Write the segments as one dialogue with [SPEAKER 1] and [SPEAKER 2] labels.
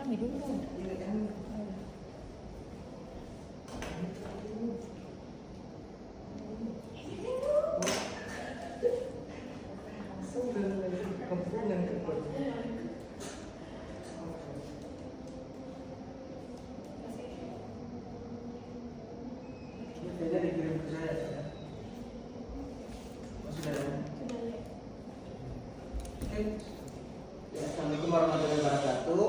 [SPEAKER 1] kami dulu.
[SPEAKER 2] Assalamualaikum warahmatullahi wabarakatuh.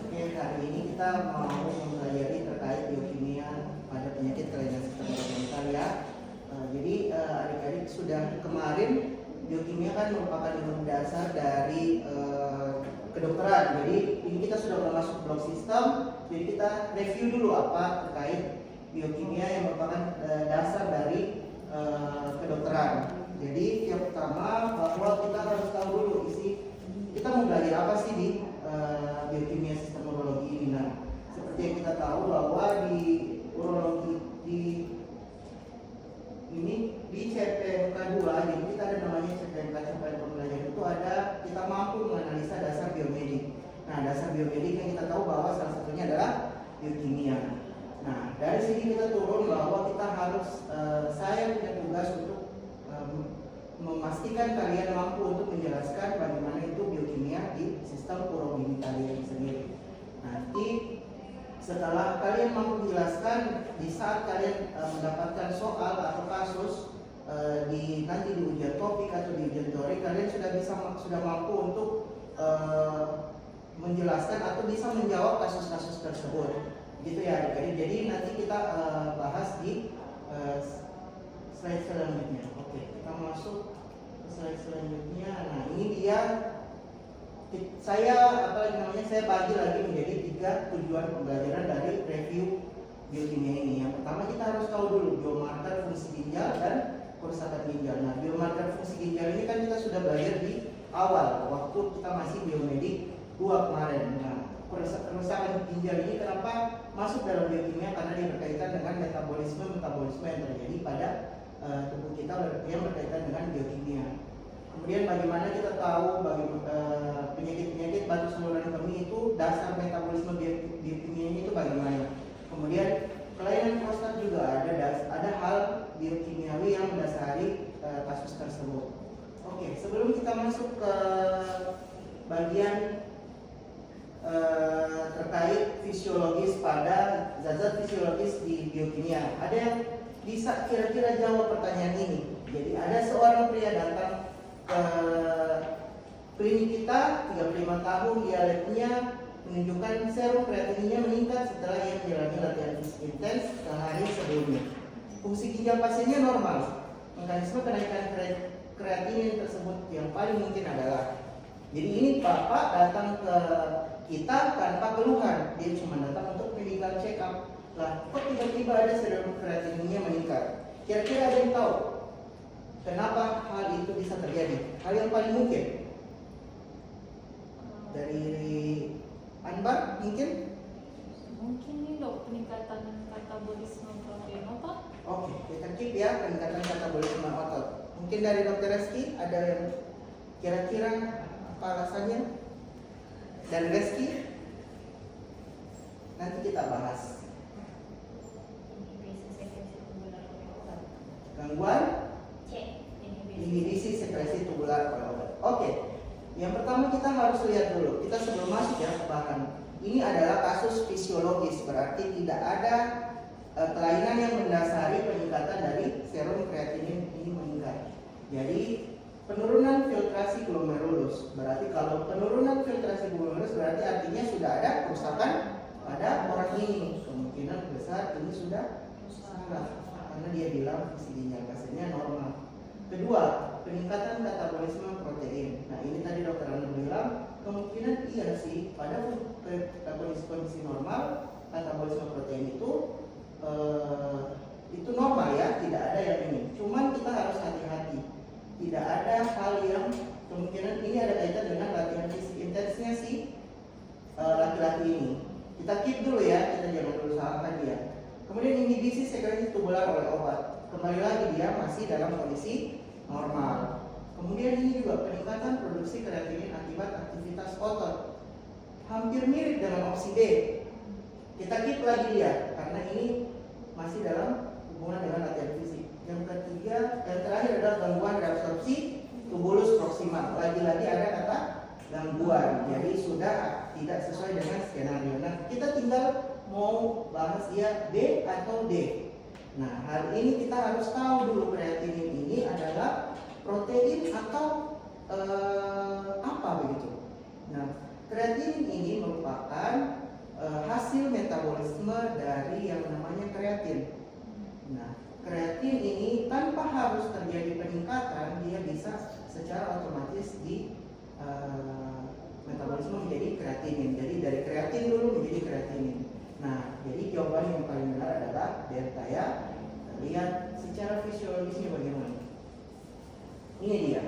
[SPEAKER 2] Oke, hari ini kita mau mempelajari terkait biokimia pada penyakit kelainan sistem genital ya. Jadi adik-adik sudah kemarin biokimia kan merupakan ilmu dasar dari kedokteran. Jadi ini kita sudah masuk blok sistem. Jadi kita review dulu apa terkait biokimia yang merupakan dasar dari kedokteran. Jadi yang pertama bahwa kita harus tahu dulu isi kita mau belajar apa sih di biokimia sistem urologi ini. Nah, seperti yang kita tahu bahwa di urologi di CPMK 2, jadi kita ada namanya CPMK capaian pembelajaran itu ada kita mampu menganalisa dasar biomedik. Nah, dasar biomedik yang kita tahu bahwa salah satunya adalah biokimia. Nah, dari sini kita turun bahwa kita harus saya punya tugas untuk memastikan kalian mampu untuk menjelaskan bagaimana itu biokimia di sistem urologi kalian sendiri. Nanti setelah kalian mampu menjelaskan, di saat kalian mendapatkan soal atau kasus nanti di ujian topik atau di ujian teori, kalian sudah mampu untuk menjelaskan atau bisa menjawab kasus-kasus tersebut. Gitu ya adik-adik. Jadi nanti kita bahas di slide selanjutnya. Oke, kita masuk ke slide selanjutnya. Nah, ini dia saya saya bagi lagi menjadi 3 tujuan pembelajaran dari review biokimia ini. Yang pertama kita harus tahu dulu biomarker fungsi ginjal dan kerusakan ginjal. Nah, biomarker fungsi ginjal ini kan kita sudah belajar di awal waktu kita masih biomedik 2 kemarin. Nah, kerusakan ginjal ini kenapa masuk dalam biokimia? Karena dia berkaitan dengan metabolisme yang terjadi pada tubuh kita yang berkaitan dengan biokimia. Kemudian bagaimana kita tahu penyakit-penyakit batu saluran kemih itu dasar metabolisme biokimianya itu bagaimana. Kemudian kelainan prostat juga ada hal biokimiawi yang mendasari kasus tersebut. Oke, sebelum kita masuk ke bagian terkait fisiologis pada zat-zat fisiologis di biokimia, ada yang bisa kira-kira jawab pertanyaan ini. Jadi ada seorang pria datang ke klinik kita, 35 tahun, dia labnya menunjukkan serum kreatininnya meningkat setelah ia menjalani latihan fisik intens sehari sebelumnya. Fungsi ginjal pasiennya normal. Mekanisme kenaikan kreatinin tersebut yang paling mungkin adalah, jadi ini bapak datang ke kita tanpa keluhan, dia cuma datang untuk medical check up. Lah, kok tiba-tiba ada serum kreatininnya meningkat? Kira-kira ada yang tahu kenapa hal itu bisa terjadi? Hal yang paling mungkin dari Anbar mungkin?
[SPEAKER 1] Mungkin ini dok peningkatan katabolisme protein otot.
[SPEAKER 2] Oke, kita keep ya peningkatan katabolisme otot. Mungkin dari Dr. Reski ada yang kira-kira apa alasannya? Dan Reski nanti kita bahas. Gangguan inhibisi sekresi tubular pada obat. Oke, yang pertama kita harus lihat dulu. Kita sebelum masuk ya ke bahan. Ini adalah kasus fisiologis, berarti tidak ada kelainan yang mendasari peningkatan dari serum kreatinin ini meningkat. Jadi penurunan filtrasi glomerulus. Berarti kalau penurunan filtrasi glomerulus berarti artinya sudah ada kerusakan pada orang ini. Kemungkinan besar ini sudah salah. Karena dia bilang fungsi ginjal pasiennya normal. Kedua, peningkatan katabolisme protein. Nah, ini tadi dokter Anu bilang kemungkinan iya sih pada kondisi normal katabolisme protein itu normal ya, tidak ada yang ini. Cuman kita harus hati-hati. Tidak ada hal yang kemungkinan ini ada kaitan dengan latihan fisik intensnya si laki-laki ini. Kita keep dulu ya, kita jangan dulu salahkan dia. Kemudian inhibisi sekresi tubular oleh obat. Kembali lagi dia masih dalam kondisi normal. Kemudian ini juga peningkatan produksi kreatinin akibat aktivitas otot. hampir mirip dengan opsi B. Kita keep lagi lihat karena ini masih dalam hubungan dengan latihan fisik. Yang ketiga, yang terakhir adalah gangguan reabsorpsi tubulus proksimal. Lagi-lagi ada kata gangguan, jadi sudah tidak sesuai dengan skenario. Nah, kita tinggal mau bahas dia B atau D. Nah, hari ini kita harus tahu dulu kreatinin ini adalah protein atau apa begitu. Nah, kreatinin ini merupakan hasil metabolisme dari yang namanya kreatin. Nah, kreatin ini tanpa harus terjadi peningkatan, dia bisa secara otomatis di metabolisme menjadi kreatinin. Jadi dari kreatin dulu menjadi kreatinin. Nah, jadi jawaban yang paling benar adalah delta ya. Kita lihat secara fisiologisnya bagaimana. Ini dia.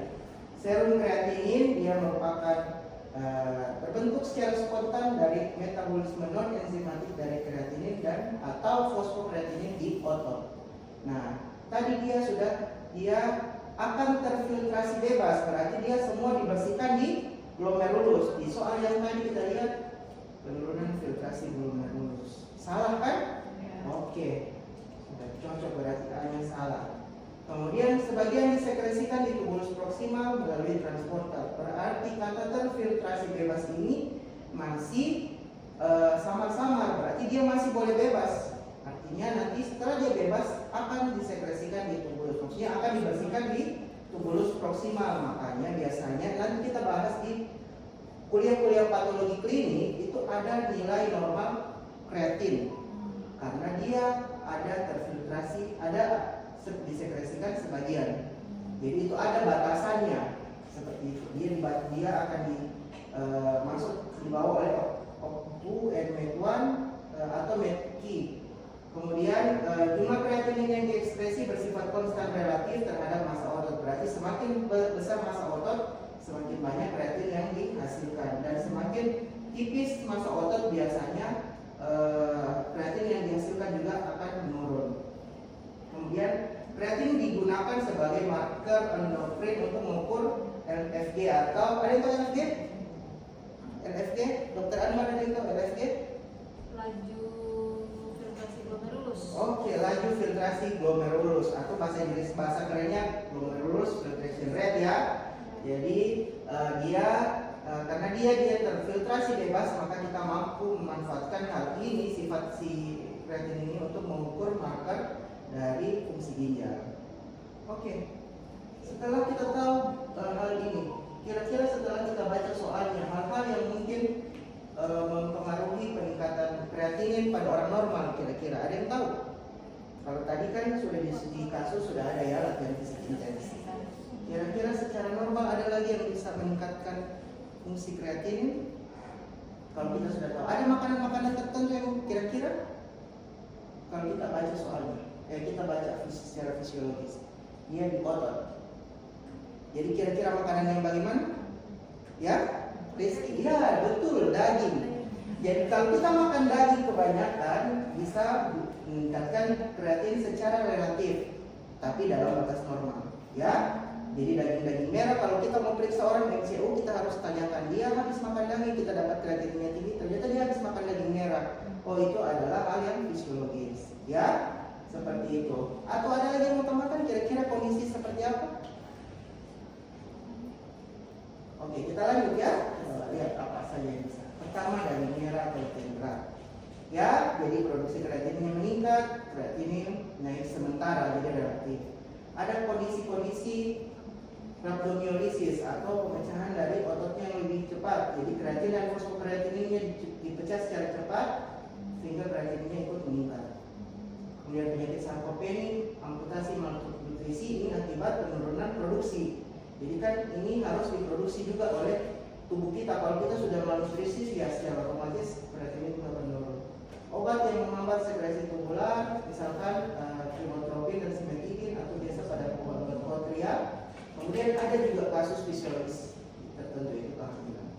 [SPEAKER 2] Serum kreatinin dia merupakan terbentuk secara spontan dari metabolisme non enzimatik dari kreatinin dan atau fosfokreatinin di otot. Nah, tadi dia akan terfiltrasi bebas, berarti dia semua dibersihkan di glomerulus. Di soal yang tadi kita lihat penurunan filtrasi glomerulus. Salah kan?
[SPEAKER 1] Ya.
[SPEAKER 2] Oke. Sudah cocok, berarti A-nya salah. Kemudian sebagian disekresikan di tubulus proksimal melalui transporter. Berarti kata terfiltrasi bebas ini masih samar-samar, berarti dia masih boleh bebas. Artinya nanti setelah dia bebas akan disekresikan di tubulus, maksudnya akan dibersihkan di tubulus proksimal. Makanya biasanya nanti kita bahas di kuliah-kuliah patologi klinik itu ada nilai normal kreatin karena dia ada terfiltrasi, ada disekresikan sebagian. Jadi itu ada batasannya seperti itu. Dia akan dibawa oleh OCT, NMET1 atau MET-K. Kemudian jumlah kreatinin yang diekspresi bersifat konstan relatif terhadap massa otot. Berarti semakin besar massa otot, semakin banyak kreatin yang dihasilkan, dan semakin tipis massa otot biasanya kreatin yang dihasilkan juga akan menurun. Kemudian kreatin digunakan sebagai marker endokrin untuk mengukur LFG atau ada yang tahu LFG? LFG? Dokter Anwar ada yang tahu LFG?
[SPEAKER 1] Laju filtrasi glomerulus.
[SPEAKER 2] Oke, laju filtrasi glomerulus atau bahasa kerennya glomerulus filtration rate ya. Jadi karena dia terfiltrasi bebas, maka kita mampu memanfaatkan hal ini, sifat si kreatin ini untuk mengukur marker dari fungsi ginjal. Oke. Setelah kita tahu hal ini, kira-kira setelah kita baca soalnya, hal-hal yang mungkin mempengaruhi peningkatan kreatinin pada orang normal, kira-kira ada yang tahu? Kalau tadi kan sudah di kasus sudah ada ya latihan fisik intens. Kira-kira secara normal ada lagi yang bisa meningkatkan fungsi kreatinin? Kalau kita sudah tahu, ada makanan-makanan tertentu yang kira-kira kalau kita baca soalnya, kita baca secara fisiologis, dia di otot. Jadi kira-kira makanan yang bagaimana? Ya, Rizky, ya betul, daging. Jadi kalau kita makan daging kebanyakan bisa meningkatkan kreatin secara relatif, tapi dalam batas normal. Ya, jadi daging-daging merah, kalau kita mau periksa orang MCU, kita harus tanyakan dia habis makan daging, kita dapat kreatinnya tinggi, ternyata dia habis makan daging merah. Oh, itu adalah hal yang fisiologis. Ya, seperti itu. Atau ada lagi yang mau tambahkan, kira-kira kondisi seperti apa? Oke, kita lanjut ya. Kita lihat apa saja yang bisa. Pertama, daging merah protein berat. Ya, jadi produksi kreatinnya meningkat, kreatinin naik sementara, jadi relatif. Ada kondisi-kondisi rhabdomyolysis atau pemecahan dari ototnya yang lebih cepat. Jadi kreatin dan fosfokreatininnya dipecah secara cepat sehingga kreatininnya ikut meningkat. Kemudian penyakit sarkopeni, amputasi malnutrisi ini akibat penurunan produksi. Jadi kan ini harus diproduksi juga oleh tubuh kita. Kalau kita sudah malnutrisi, ya secara otomatis kreatinin juga menurun. Obat yang menghambat sekresi tubular, misalkan trimotropin dan simetidin atau biasa pada obat Fortria. Kemudian ada juga kasus fisiologis tertentu itu kehamilan.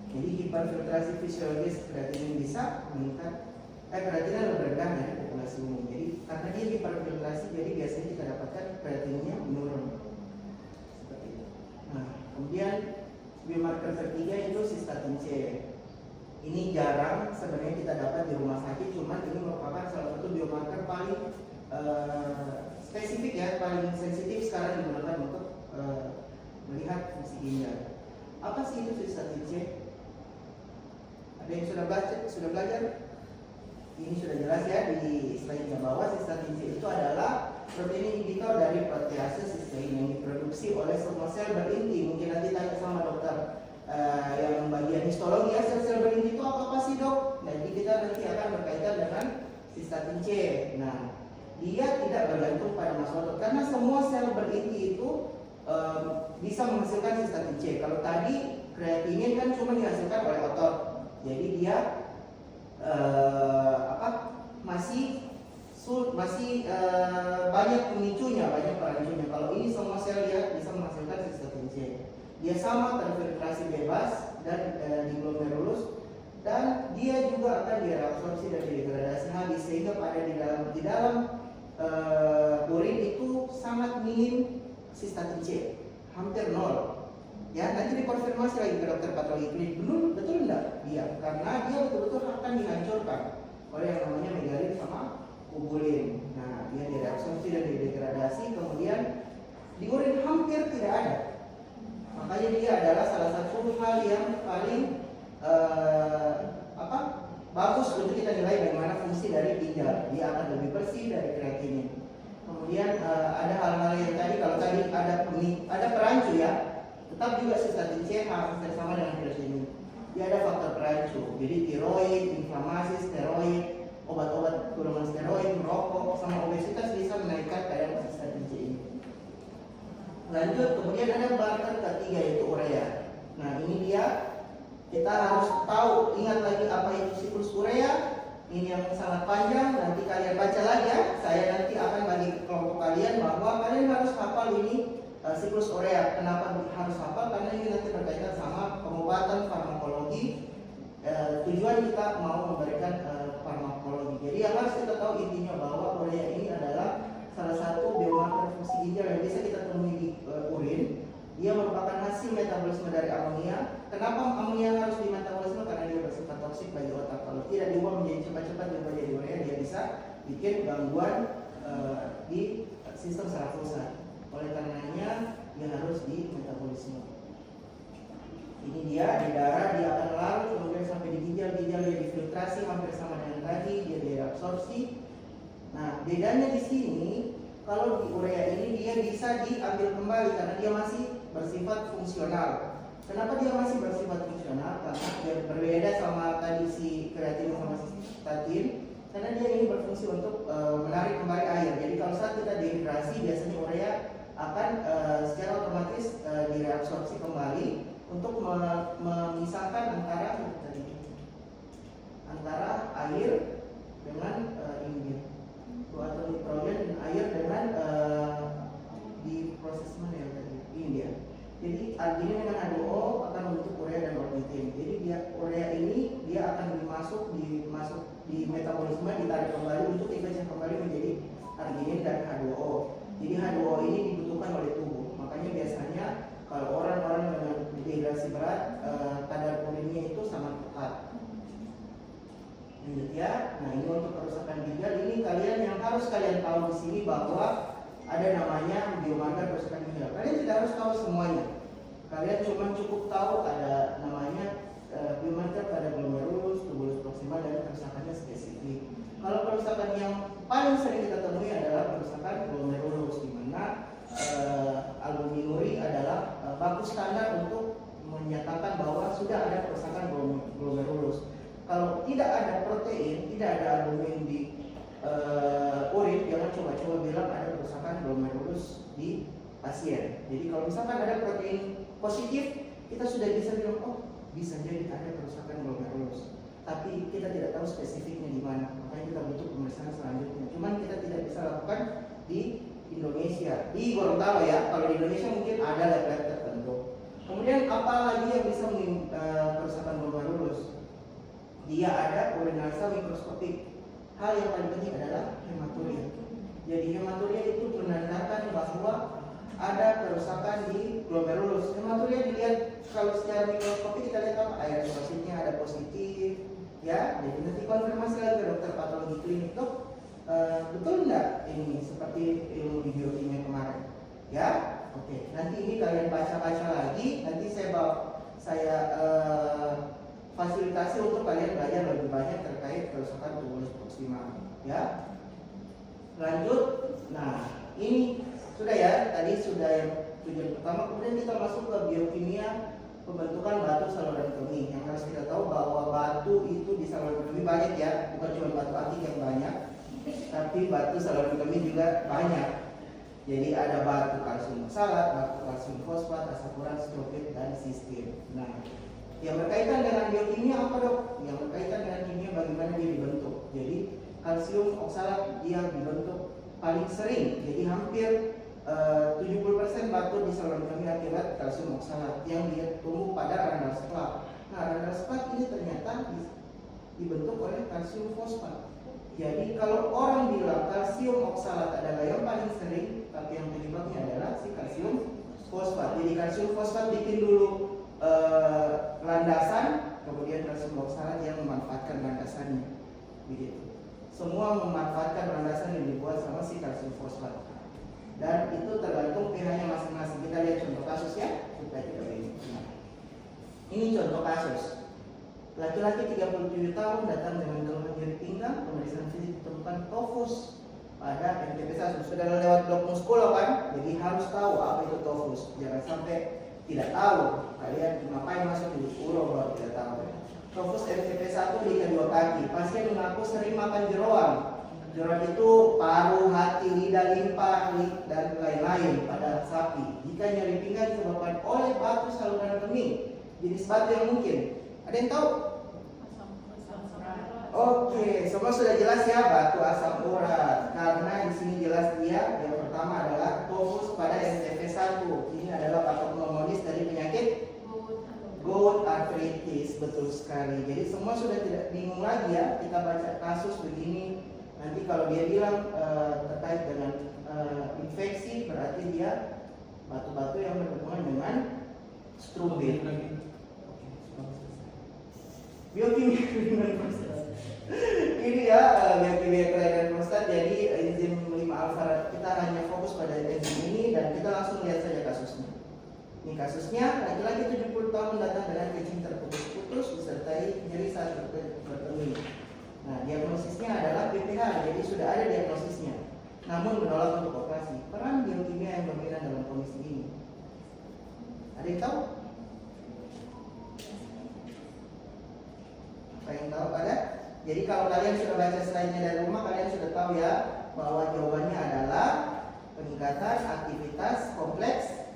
[SPEAKER 2] Jadi hiperfiltrasi fisiologis kreatinin bisa meningkat. Kreatinnya lebih rendah dari populasi umum. Jadi karena dia hiperfiltrasi, jadi biasanya kita dapatkan kreatinnya menurun. Seperti itu. Nah, kemudian biomarker ketiga itu sistatin C. Ini jarang sebenarnya kita dapat di rumah sakit, cuman ini merupakan salah satu biomarker paling spesifik ya, paling sensitif sekarang digunakan untuk melihat fungsi ginjal. Apa sih itu sistatin C? Ada yang sudah belajar? Ini sudah jelas ya di slide yang bawah. Sistatin C itu adalah protein inhibitor dari protease sistein yang diproduksi oleh semua sel berinti. Mungkin nanti tanya sama dokter yang bagian histologi ya, sel-sel berinti itu apa sih dok? Jadi kita nanti akan berkaitan dengan sistatin C. Nah, dia tidak bergantung pada massa otot karena semua sel berinti itu bisa menghasilkan sistatin C. Kalau tadi kreatinin kan cuma dihasilkan oleh otot, jadi dia masih banyak pemicunya, banyak perancunya. Kalau ini semua sel dia bisa menghasilkan sistatin C. Dia sama terfiltrasi bebas dan di glomerulus, dan dia juga akan direabsorpsi dan didegradasi habis, sehingga pada di dalam urin itu sangat minim sistatin C, hampir nol. Ya, nanti dikonfirmasi lagi ke dokter patologi klinik, betul enggak? Iya, karena dia betul-betul akan dihancurkan oleh yang namanya megalin sama ubulin. Nah, dia direabsorpsi dan didegradasi, kemudian di urin hampir tidak ada. Makanya dia adalah salah satu hal yang paling bagus untuk kita nilai bagaimana fungsi dari ginjal. Dia akan lebih bersih dari kreatinin. Kemudian ada hal-hal yang tadi, kalau tadi ada perancu ya, tetap juga sistatin C hampir sama dengan kreatinin. Dia ada faktor perancu, jadi tiroid, inflamasi, steroid, obat-obat turunan steroid, merokok, sama obesitas bisa menaikkan kadar sistatin C ini. Lanjut, kemudian ada marker ketiga yaitu urea. Nah ini dia, kita harus tahu, ingat lagi apa itu siklus urea. Ini yang sangat panjang, nanti kalian baca lagi ya. Saya nanti akan bagi ke kelompok kalian bahwa kalian harus hafal ini siklus urea. Kenapa harus hafal? Karena ini nanti berkaitan sama pengobatan farmakologi. Tujuan kita mau memberikan farmakologi. Jadi yang harus kita tahu intinya bahwa urea ini adalah salah satu biomarker fungsi ginjal yang bisa kita temui di urin. Dia merupakan hasil metabolisme dari amonia. Kenapa amonia harus dimetabolisme? Karena dia bersifat toksik bagi otak. Kalau tidak diubah menjadi cepat-cepat menjadi urea, dia bisa bikin gangguan di sistem saraf pusat. Oleh karenanya dia harus dimetabolisme. Ini dia di darah, dia akan larut kemudian sampai di ginjal dia difiltrasi hampir sama dengan tadi, dia diabsorpsi. Nah, bedanya di sini, kalau di urea ini dia bisa diambil kembali karena dia masih bersifat fungsional. Kenapa dia masih bersifat fungsional? Karena dia berbeda sama tadi si kreatin sama sistatin, karena dia ini berfungsi untuk menarik kembali air. Jadi kalau saat kita dehidrasi, biasanya urea akan secara otomatis direabsorpsi kembali untuk memisahkan antara air dengan ini. Atau nitrogen dan air dengan di proses mana ya tadi? Ini dia. Jadi arginine dengan H2O akan membentuk urea dan ornitin. Jadi urea ini dia akan dimasuk di metabolisme, ditarik kembali untuk dipecah kembali menjadi arginine dan H2O. Jadi H2O ini dibutuhkan oleh tubuh. Makanya biasanya kalau orang-orang dengan dehidrasi berat, kadar urinnya itu sangat ketat. Lanjut ya. Nah ini untuk kerusakan ginjal, ini yang harus kalian tahu di sini bahwa ada namanya biomarker kerusakan ginjal. Kalian tidak harus tahu semuanya. Kalian cuma cukup tahu ada namanya biomarker pada glomerulus, tubulus proximal, dan kerusakannya spesifik. Kalau kerusakan yang paling sering kita temui adalah kerusakan glomerulus, di mana albuminuri adalah baku standar untuk menyatakan bahwa sudah ada kerusakan glomerulus. Kalau tidak ada protein, tidak ada albumin di urin, jangan coba-coba bilang ada kerusakan glomerulus di pasien. Jadi kalau misalkan ada protein positif, kita sudah bisa bilang, oh bisa jadi ada kerusakan glomerulus. Tapi kita tidak tahu spesifiknya di mana, makanya kita butuh pemeriksaan selanjutnya. Cuman kita tidak bisa lakukan di Indonesia, di Gorontalo ya. Kalau di Indonesia mungkin ada lab-lab tertentu. Kemudian apa lagi yang bisa kerusakan glomerulus? Dia ada urinasa mikroskopik. Hal yang paling penting adalah hematuria. Jadi hematuria itu menandakan bahwa ada kerusakan di glomerulus. Hematuria dilihat kalau secara mikroskopik, kita lihat apa? Air erositnya ada positif, Ya, jadi nanti konfirmasi lagi ke dokter patologi klinik, dok, betul nggak ini seperti ilmu di biokimia kemarin? Ya, oke. Nanti ini kalian baca-baca lagi. Nanti saya fasilitasi untuk kalian belajar lebih banyak terkait kerusakan tumulus proksimal. Ya, lanjut. Nah, ini sudah ya. Tadi sudah yang tujuan pertama. Kemudian kita masuk ke biokimia pembentukan batu saluran kemih. Yang harus kita tahu bahwa batu itu di saluran kemih banyak ya, bukan cuma batu akik yang banyak, tapi batu saluran kemih juga banyak. Jadi ada batu kalsium oksalat, batu kalsium fosfat, asam urat, strofit, dan sistem. Nah, yang berkaitan dengan biokimia apa dok? Yang berkaitan dengan kimia bagaimana dia dibentuk. Jadi kalsium oksalat dia dibentuk paling sering. Jadi hampir 70% batu di saluran kemih akibat kalsium oksalat yang dia tumbuh pada radal splat. Nah, radal splat ini ternyata dibentuk oleh kalsium fosfat. Jadi kalau orang bilang kalsium oksalat adalah yang paling sering, tapi yang penyebabnya adalah si kalsium fosfat. Jadi kalsium fosfat bikin dulu landasan, kemudian kalsium oksalat yang memanfaatkan landasannya. Begitu. Semua memanfaatkan landasan yang dibuat sama si kalsium fosfat. Dan itu tergantung pH-nya masing-masing. Kita lihat contoh kasus ya, supaya tidak bingung. Nah, ini contoh kasus. Laki-laki 37 tahun datang dengan keluhan nyeri pinggang, pemeriksaan fisik ditemukan tofus pada MTP1. Sudah lewat blok muskulo kan, jadi harus tahu apa itu tofus. Jangan sampai tidak tahu. Kalian ngapain masuk di ulo kalau tidak tahu. Tofus MTP1 di kedua kaki. Pasien mengaku sering makan jeroan. Jeroan itu paru, hati, lidah, limpa, dan lain-lain pada sapi. Jika nyeri pinggang disebabkan oleh batu saluran kemih, jenis batu yang mungkin. Ada yang tahu? Oke, semua sudah jelas ya, batu asam urat. Karena di sini jelas dia yang pertama adalah tofus pada MTP1. Ini adalah patognomonis dari penyakit gout arthritis, betul sekali. Jadi semua sudah tidak bingung lagi ya. Kita baca kasus begini. Nanti kalau dia bilang terkait dengan infeksi, berarti dia batu-batu yang berhubungan dengan strubit. Biokimia kelainan prostat. Ini ya biokimia kelainan prostat. Jadi enzim 5-alfa, kita hanya fokus pada enzim ini dan kita langsung lihat saja kasusnya. Ini kasusnya, laki-laki 70 tahun datang dengan kencing terputus-putus disertai nyeri saat berkemih. Nah, diagnosisnya adalah PPH, jadi sudah ada diagnosisnya. Namun menolak untuk operasi. Peran biokimia yang dominan dalam kondisi ini. Ada yang tahu? Apa yang tahu ada? Jadi kalau kalian sudah baca slide-nya dari rumah, kalian sudah tahu ya bahwa jawabannya adalah peningkatan aktivitas kompleks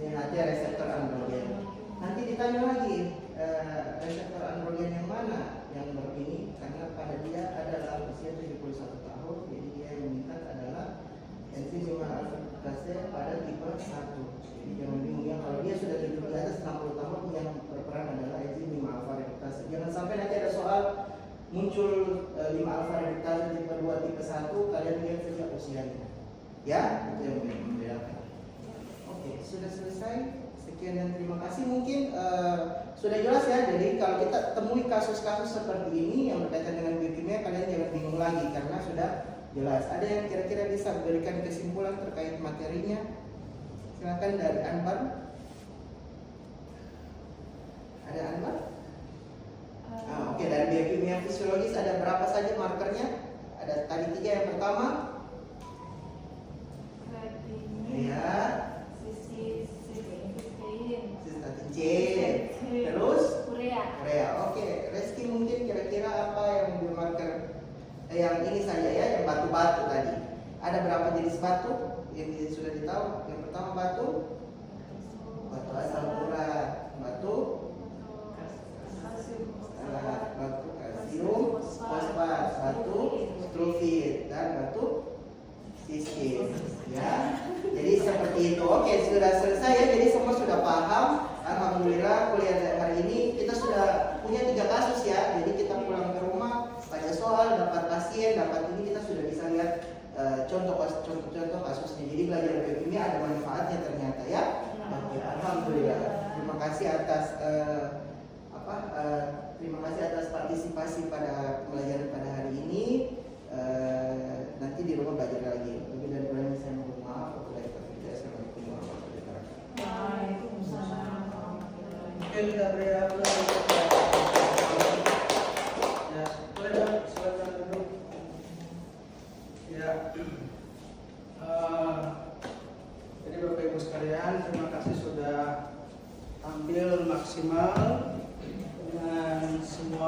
[SPEAKER 2] DHT reseptor androgen. Nanti ditanya lagi reseptor androgen yang mana yang berini, karena pada dia adalah usia 71 tahun, jadi dia yang meningkat adalah enzim 5-alfa pada tipe 1. Jadi jangan bingung ya, kalau dia sudah hidup di atas 60 tahun yang berperan adalah enzim 5-alfa reduktase. Jangan sampai nanti ada soal muncul 5-alfa reduktase tipe 2, tipe 1, kalian lihat saja usianya. Ya, itu yang membedakan. Oke, sudah selesai. Sekian dan terima kasih. Mungkin sudah jelas ya. Jadi kalau kita temui kasus-kasus seperti ini yang berkaitan dengan biokimia, kalian jangan bingung lagi karena sudah jelas. Ada yang kira-kira bisa berikan kesimpulan terkait materinya? Silakan dari Anwar. Ada Anwar? Oke, dari biokimia fisiologis ada berapa saja markernya? Ada tadi 3. Yang pertama? Ya. C. Terus? Urea. Oke, Reski mungkin kira-kira apa yang dimarker? Yang ini saja ya, yang batu-batu tadi. Ada berapa jenis batu yang sudah ditahu? Yang pertama batu asam urat, batu kalsium fosfat, batu strofit, dan batu sistem. Ya, jadi seperti itu. Oke, sudah selesai ya. Jadi semua sudah paham. Alhamdulillah kuliah hari ini kita sudah punya 3 kasus ya. Jadi kita pulang ke rumah, baca soal, dapat pasien, dapat ini, kita sudah bisa lihat contoh-contoh kasusnya. Jadi belajar biokimia ada manfaatnya ternyata ya. Oke, alhamdulillah. Terima kasih atas partisipasi pada pembelajaran pada hari ini. Nanti di rumah belajar lagi. Lebih dan kurangnya saya mohon maaf. Assalamualaikum warahmatullahi wabarakatuh.
[SPEAKER 1] Waalaikumsalam.
[SPEAKER 2] Oke, kita beri aplaus. Ya, boleh dong, silakan duduk. Ya. Jadi Bapak Ibu sekalian, terima kasih sudah tampil maksimal